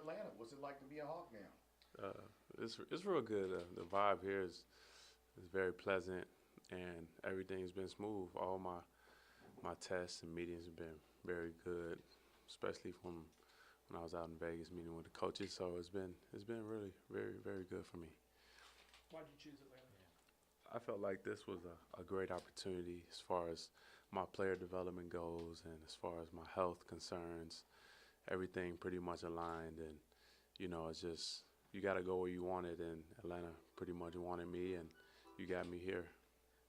Atlanta. What's it like to be a Hawk now? It's real good. The vibe here is very pleasant, and everything's been smooth. All my tests and meetings have been very good, especially from when I was out in Vegas meeting with the coaches. So it's been really very good for me. Why did you choose Atlanta? I felt like this was a great opportunity as far as my player development goes, and as far as my health concerns. Everything pretty much aligned, and it's just you got to go where you want it, and Atlanta pretty much wanted me, and you got me here.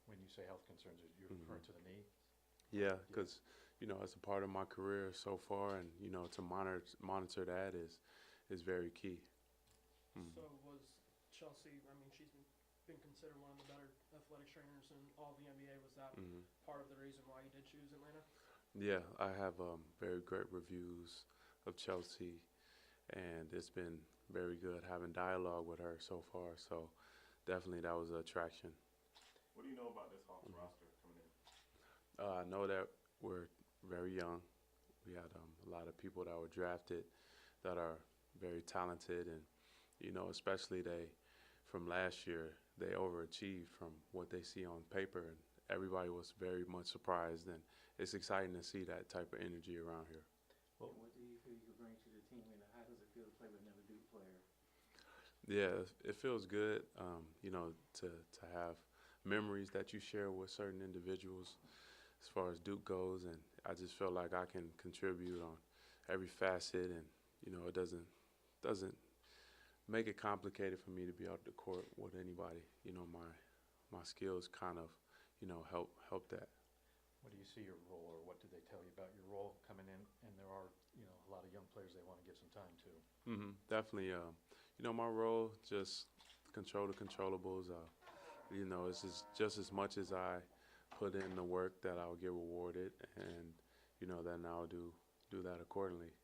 When you say health concerns, you're hmm referring to the knee? Yeah, because it's a part of my career so far, and to monitor that is very key. Mm-hmm. So was Chelsea? I mean, she's been considered one of the better athletic trainers in all of the NBA. Was that hmm part of the reason why you did choose Atlanta? Yeah, I have very great reviews of Chelsea, and it's been very good having dialogue with her so far. So definitely that was an attraction. What do you know about this Hawks Mhm. roster coming in? I know that we're very young. We had a lot of people that were drafted that are very talented, and especially they from last year they overachieved from what they see on paper, and everybody was very much surprised. And it's exciting to see that type of energy around here. Well, And what do you feel you could bring to the team, and how does it feel to play with another Duke player? Yeah, it feels good, to have memories that you share with certain individuals as far as Duke goes, and I just feel like I can contribute on every facet, and it doesn't make it complicated for me to be out the court with anybody. My skills kind of help that. what do you see your role, or what did they tell you about your role coming in? And there are, a lot of young players they want to give some time to. Definitely. My role just control the controllables. It's just as much as I put in the work that I'll get rewarded, and then I'll do that accordingly.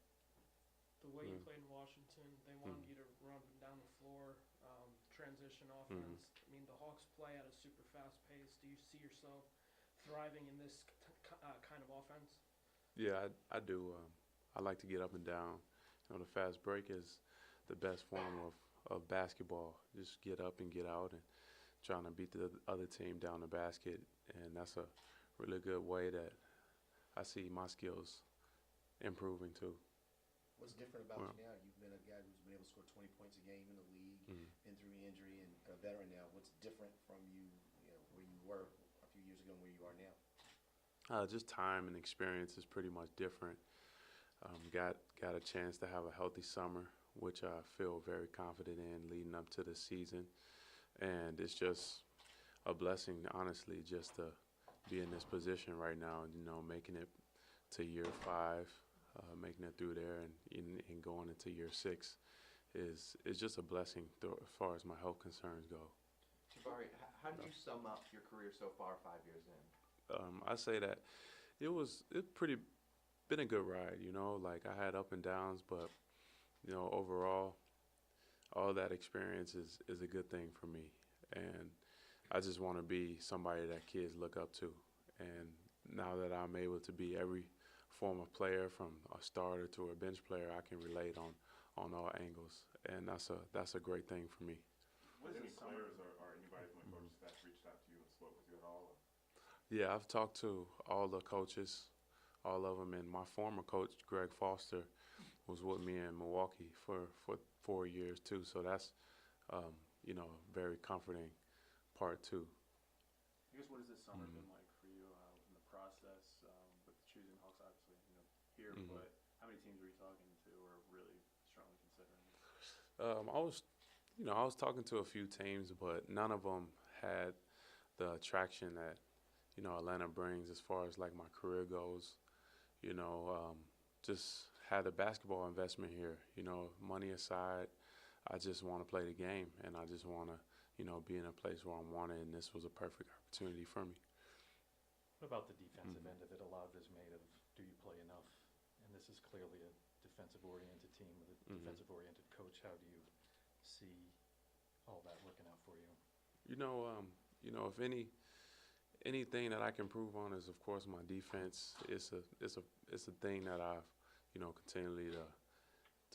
The way you Mm. played in Washington, they Mm. wanted you to run up and down the floor, transition Mhm. offense. I mean, the Hawks play at a super fast pace. Do you see yourself thriving in this kind of offense? Yeah, I do. I like to get up and down. The fast break is the best form of basketball. Just get up and get out, and trying to beat the other team down the basket. And that's a really good way that I see my skills improving too. What's different about Well, you now? You've been a guy who's been able to score 20 points a game in the league, mhm. been through injury, and a veteran now. What's different from you, where you were a few years ago and where you are now? Just time and experience is pretty much different. Got a chance to have a healthy summer, which I feel very confident in leading up to the season, and it's just a blessing, honestly, just to be in this position right now. Making it to year 5, making it through there, and going into year 6 is just a blessing as far as my health concerns go. Jabari, how do you sum up your career so far, 5 years in? I say that it pretty been a good ride. Like I had up and downs, but overall, all that experience is a good thing for me, and I just want to be somebody that kids look up to. And now that I'm able to be every form of player, from a starter to a bench player, I can relate on all angles, and that's a great thing for me. Has any players or anybody from the coaching staff reached out to you and spoke with you at all? Yeah, I've talked to all the coaches, all of them, and my former coach, Greg Foster, was with me in Milwaukee for 4 years too. So that's a very comforting part too. I guess what has this summer Mhm. been like for you in the process with choosing Hawks, obviously, here, Mhm. but how many teams were you talking to or really strongly considering? I was talking to a few teams, but none of them had the attraction that Atlanta brings as far as like my career goes. You know, just had a basketball investment here. Money aside, I just want to play the game, and I just want to be in a place where I'm wanted, and this was a perfect opportunity for me. What about the defensive Mhm. end of it? A lot of it is made of, do you play enough? And this is clearly a defensive-oriented team with a Mhm. defensive-oriented coach. How do you see all that working out for you? If anything that I can improve on is, of course, my defense. It's a thing that I've continually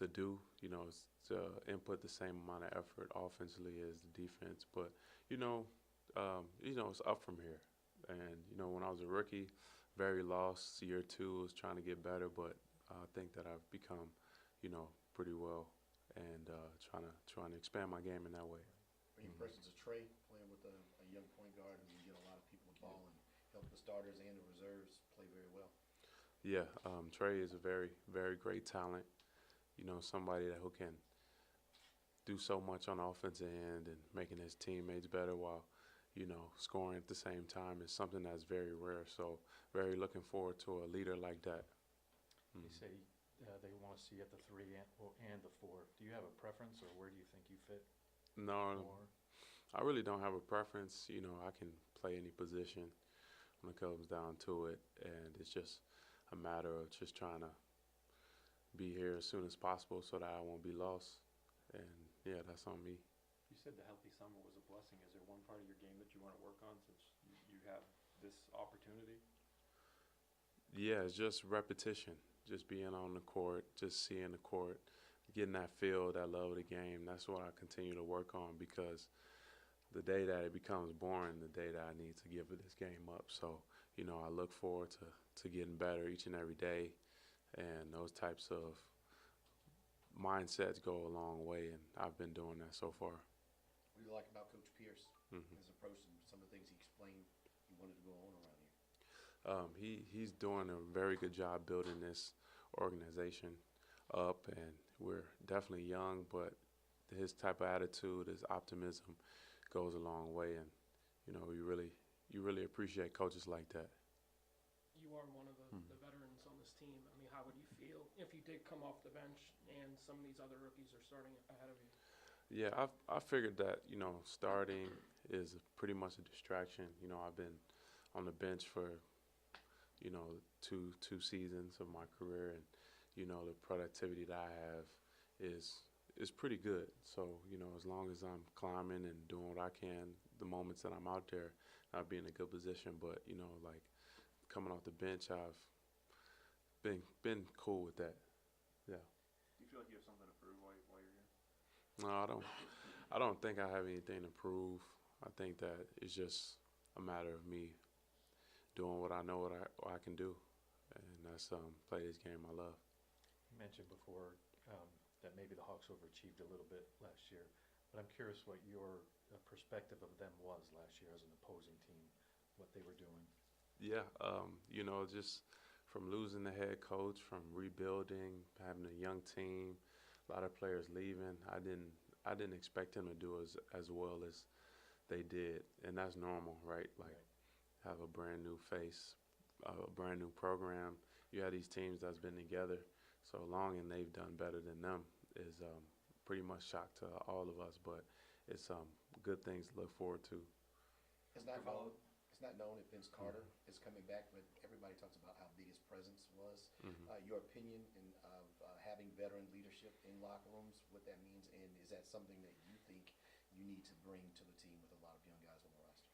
do. You know, it's to input the same amount of effort offensively as the defense. But it's up from here. And when I was a rookie, very lost. Year 2 was trying to get better, but I think that I've become, pretty well, and trying to expand my game in that way. Are you impressed as a Trey playing with a young point guard who can get a lot of people the ball and help the starters and the reserves play very well? Yeah, Trey is a very, very great talent. Somebody who can do so much on the offensive end and making his teammates better while, scoring at the same time is something that's very rare. So very looking forward to a leader like that. They say they want to see at the 3 and the 4. Do you have a preference, or where do you think you fit No, more? I really don't have a preference. I can play any position when it comes down to it, and it's just a matter of just trying to be here as soon as possible so that I won't be lost. And yeah, that's on me. You said the healthy summer was a blessing. Is there one part of your game that you want to work on since you have this opportunity? Yeah, it's just repetition, just being on the court, just seeing the court, getting that feel, that love of the game. That's what I continue to work on, because the day that it becomes boring, the day that I need to give this game up. So, I look forward to getting better each and every day, and those types of mindsets go a long way, and I've been doing that so far. What do you like about Coach Pierce, Mhm. his approach and some of the things he explained he wanted to go on around here? He's doing a very good job building this organization up, and we're definitely young, but his type of attitude, his optimism goes a long way, and you really appreciate coaches like that. You are one of the veterans on this team. I mean, how would you feel if you did come off the bench and some of these other rookies are starting ahead of you? Yeah, I figured that starting is pretty much a distraction. I've been on the bench for two seasons of my career, and the productivity that I have is pretty good. So as long as I'm climbing and doing what I can, the moments that I'm out there, I'll be in a good position. But like coming off the bench, I've been cool with that. Yeah. Do you feel like you have something to prove while you're here? No, I don't. I don't think I have anything to prove. I think that it's just a matter of me doing what I know what I can do, and that's play this game I love. You mentioned before that maybe the Hawks overachieved a little bit last year, but I'm curious what your perspective of them was last year as an opposing team, what they were doing. Yeah, just from losing the head coach, from rebuilding, having a young team, a lot of players leaving. I didn't expect them to do as well as they did, and that's normal, right? Like have a brand new face, a brand new program. You have these teams that's been together so long, and they've done better than them. Is pretty much shock to all of us, but it's good things to look forward to. It's not known if Vince Carter is coming back, but everybody talks about how big his presence was. Your opinion of having veteran leadership in locker rooms, what that means, and is that something that you think you need to bring to the team with a lot of young guys on the roster?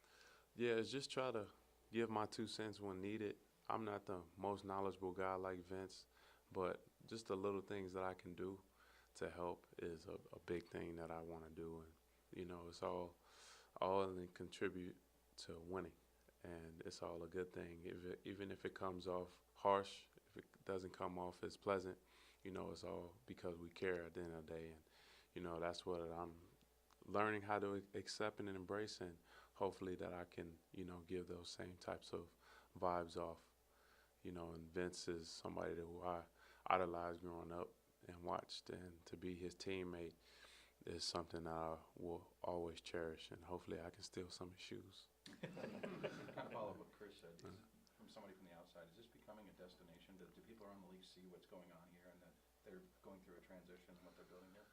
Yeah, it's just try to give my 2 cents when needed. I'm not the most knowledgeable guy like Vince, but just the little things that I can do to help is a big thing that I want to do. And, it's all and contribute to winning. And it's all a good thing. Even if it comes off harsh, if it doesn't come off as pleasant, it's all because we care at the end of the day. And, that's what I'm learning how to accept and embrace, and hopefully that I can, give those same types of vibes off. And Vince is somebody who I idolized growing up and watched, and to be his teammate is something that I will always cherish, and hopefully I can steal some of his shoes. Kind of follow up what Chris said. From somebody from the outside, is this becoming a destination? Do people around the league see what's going on here and that they're going through a transition and what they're building here?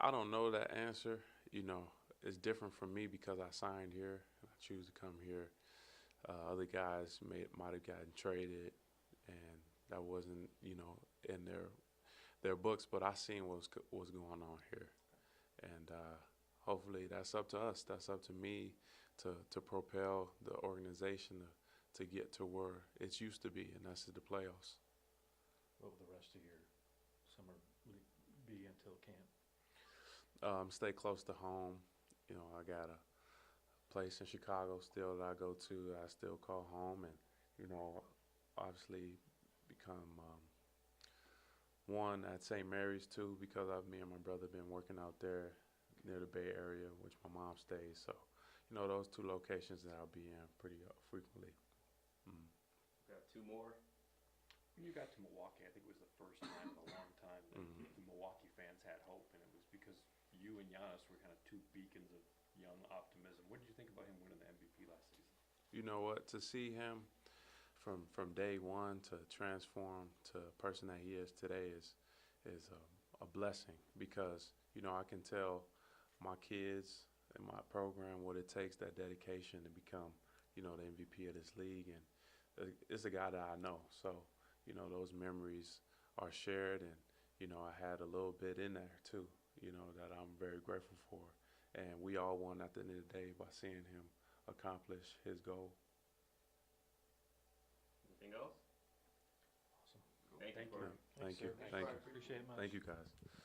I don't know that answer. It's different for me because I signed here and I choose to come here. Other guys might have gotten traded, and that wasn't in their books, but I seen what's going on here, and hopefully that's up to us. That's up to me to propel the organization to get to where it's used to be, and that's the playoffs. What will the rest of your summer league be until camp? Stay close to home. You know, I got a place in Chicago still that I go to. I still call home, and you know, obviously become one at St. Mary's too, because me and my brother been working out there near the Bay Area, which my mom stays. So, you know, those two locations that I'll be in pretty frequently. Mm. Got two more. When you got to Milwaukee, I think it was the first time in a long time that Mhm. the Milwaukee fans had hope, and it was because you and Giannis were kind of two beacons of young optimism. What did you think about him winning the MVP last season? You know what? To see him from day one to transform to the person that he is today is a blessing, because you know I can tell my kids and my program what it takes, that dedication to become, you know, the MVP of this league, and it's a guy that I know. So you know those memories are shared, and you know I had a little bit in there too, you know, that I'm very grateful for, and we all won at the end of the day by seeing him accomplish his goal. Anything else? Awesome. Thank you Thank for you. Thank you. sir. Thank you. Appreciate it much. Thank you, guys.